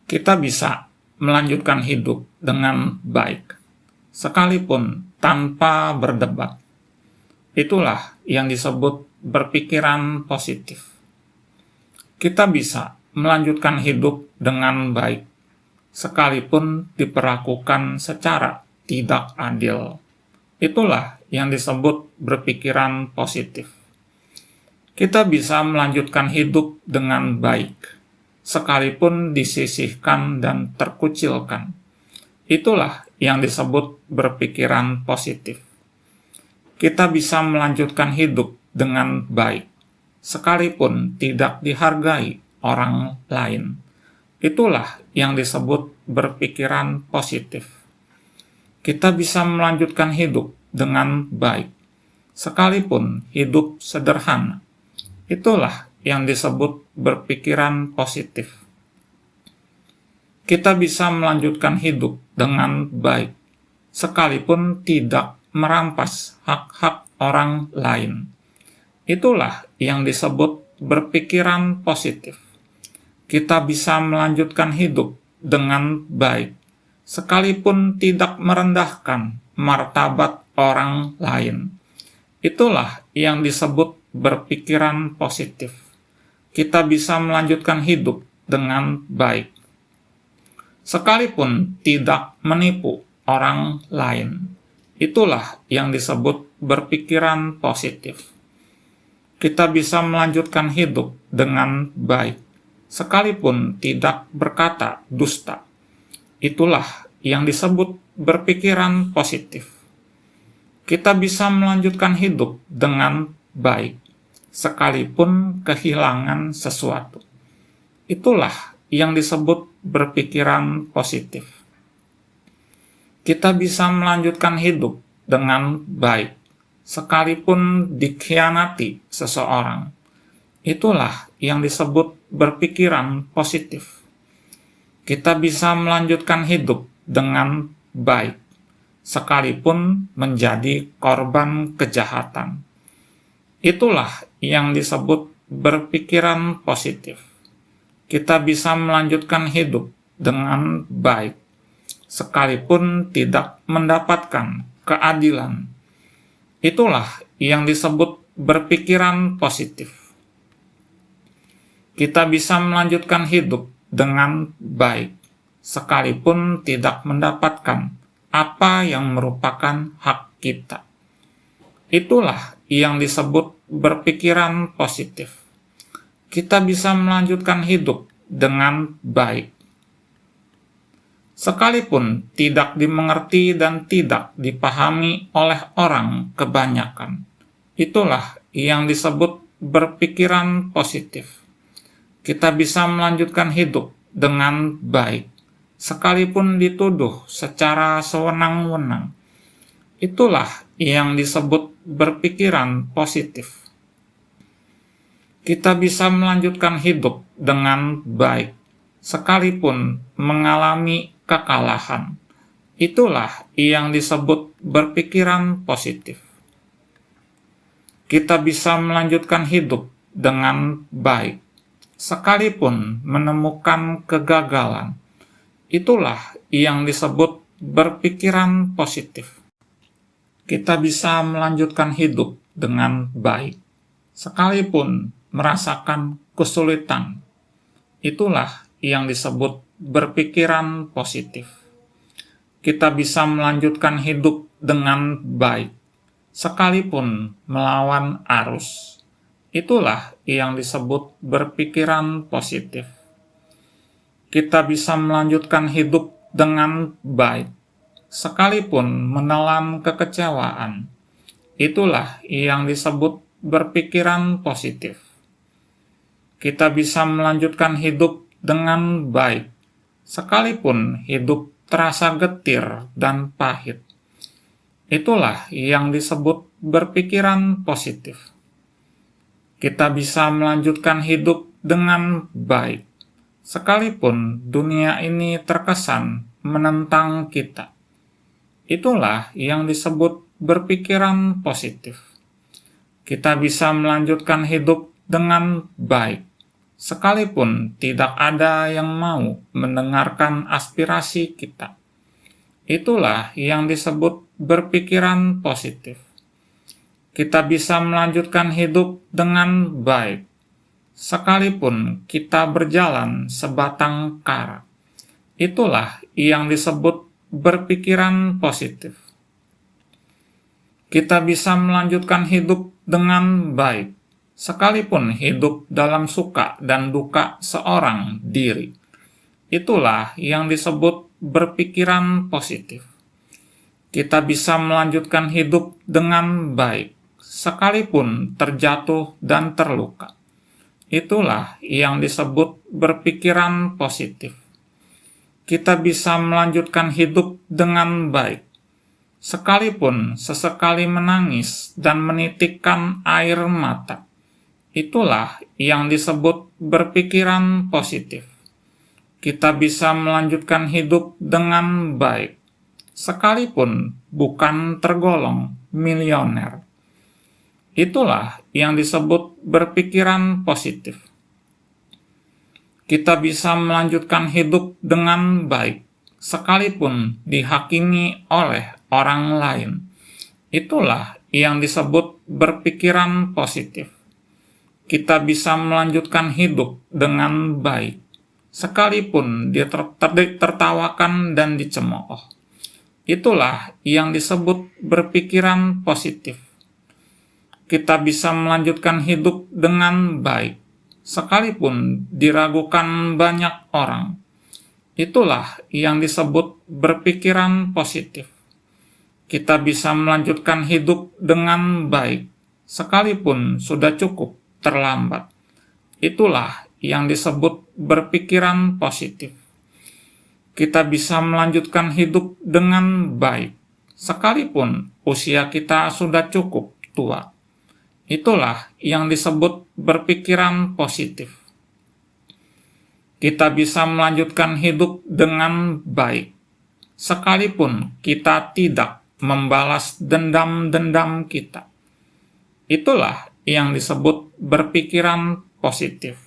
Kita bisa melanjutkan hidup dengan baik, sekalipun tanpa berdebat. Itulah yang disebut berpikiran positif. Kita bisa melanjutkan hidup dengan baik, sekalipun diperlakukan secara tidak adil. Itulah yang disebut berpikiran positif. Kita bisa melanjutkan hidup dengan baik, sekalipun disisihkan dan terkucilkan. Itulah yang disebut berpikiran positif. Kita bisa melanjutkan hidup dengan baik, sekalipun tidak dihargai orang lain. Itulah yang disebut berpikiran positif. Kita bisa melanjutkan hidup dengan baik, sekalipun hidup sederhana. Itulah yang disebut berpikiran positif. Kita bisa melanjutkan hidup dengan baik, sekalipun tidak merampas hak-hak orang lain. Itulah yang disebut berpikiran positif. Kita bisa melanjutkan hidup dengan baik, sekalipun tidak merendahkan martabat orang lain. Itulah yang disebut berpikiran positif. Kita bisa melanjutkan hidup dengan baik, sekalipun tidak menipu orang lain. Itulah yang disebut berpikiran positif. Kita bisa melanjutkan hidup dengan baik, sekalipun tidak berkata dusta. Itulah yang disebut berpikiran positif. Kita bisa melanjutkan hidup dengan baik, sekalipun kehilangan sesuatu. Itulah yang disebut berpikiran positif. Kita bisa melanjutkan hidup dengan baik, sekalipun dikhianati seseorang. Itulah yang disebut berpikiran positif. Kita bisa melanjutkan hidup dengan baik, sekalipun menjadi korban kejahatan. Itulah yang disebut berpikiran positif. Kita bisa melanjutkan hidup dengan baik, sekalipun tidak mendapatkan keadilan. Itulah yang disebut berpikiran positif. Kita bisa melanjutkan hidup dengan baik, sekalipun tidak mendapatkan apa yang merupakan hak kita. Itulah yang disebut berpikiran positif. Kita bisa melanjutkan hidup dengan baik, sekalipun tidak dimengerti dan tidak dipahami oleh orang kebanyakan. Itulah yang disebut berpikiran positif. Kita bisa melanjutkan hidup dengan baik, sekalipun dituduh secara sewenang-wenang. Itulah yang disebut berpikiran positif. Kita bisa melanjutkan hidup dengan baik, sekalipun mengalami kekalahan. Itulah yang disebut berpikiran positif. Kita bisa melanjutkan hidup dengan baik, sekalipun menemukan kegagalan. Itulah yang disebut berpikiran positif. Kita bisa melanjutkan hidup dengan baik, sekalipun merasakan kesulitan. Itulah yang disebut berpikiran positif. Kita bisa melanjutkan hidup dengan baik, sekalipun melawan arus. Itulah yang disebut berpikiran positif. Kita bisa melanjutkan hidup dengan baik, sekalipun menelan kekecewaan. Itulah yang disebut berpikiran positif. Kita bisa melanjutkan hidup dengan baik, sekalipun hidup terasa getir dan pahit. Itulah yang disebut berpikiran positif. Kita bisa melanjutkan hidup dengan baik, sekalipun dunia ini terkesan menentang kita. Itulah yang disebut berpikiran positif. Kita bisa melanjutkan hidup dengan baik, sekalipun tidak ada yang mau mendengarkan aspirasi kita. Itulah yang disebut berpikiran positif. Kita bisa melanjutkan hidup dengan baik, sekalipun kita berjalan sebatang kara. Itulah yang disebut berpikiran positif. Kita bisa melanjutkan hidup dengan baik, sekalipun hidup dalam suka dan duka seorang diri. Itulah yang disebut berpikiran positif. Kita bisa melanjutkan hidup dengan baik, sekalipun terjatuh dan terluka. Itulah yang disebut berpikiran positif. Kita bisa melanjutkan hidup dengan baik, sekalipun sesekali menangis dan menitikkan air mata. Itulah yang disebut berpikiran positif. Kita bisa melanjutkan hidup dengan baik, sekalipun bukan tergolong milioner. Itulah yang disebut berpikiran positif. Kita bisa melanjutkan hidup dengan baik, sekalipun dihakimi oleh orang lain. Itulah yang disebut berpikiran positif. Kita bisa melanjutkan hidup dengan baik, sekalipun dia tertawakan dan dicemooh. Itulah yang disebut berpikiran positif. Kita bisa melanjutkan hidup dengan baik, sekalipun diragukan banyak orang. Itulah yang disebut berpikiran positif. Kita bisa melanjutkan hidup dengan baik, sekalipun sudah cukup terlambat. Itulah yang disebut berpikiran positif. Kita bisa melanjutkan hidup dengan baik, sekalipun usia kita sudah cukup tua. Itulah yang disebut berpikiran positif. Kita bisa melanjutkan hidup dengan baik, sekalipun kita tidak membalas dendam-dendam kita. Itulah yang disebut berpikiran positif.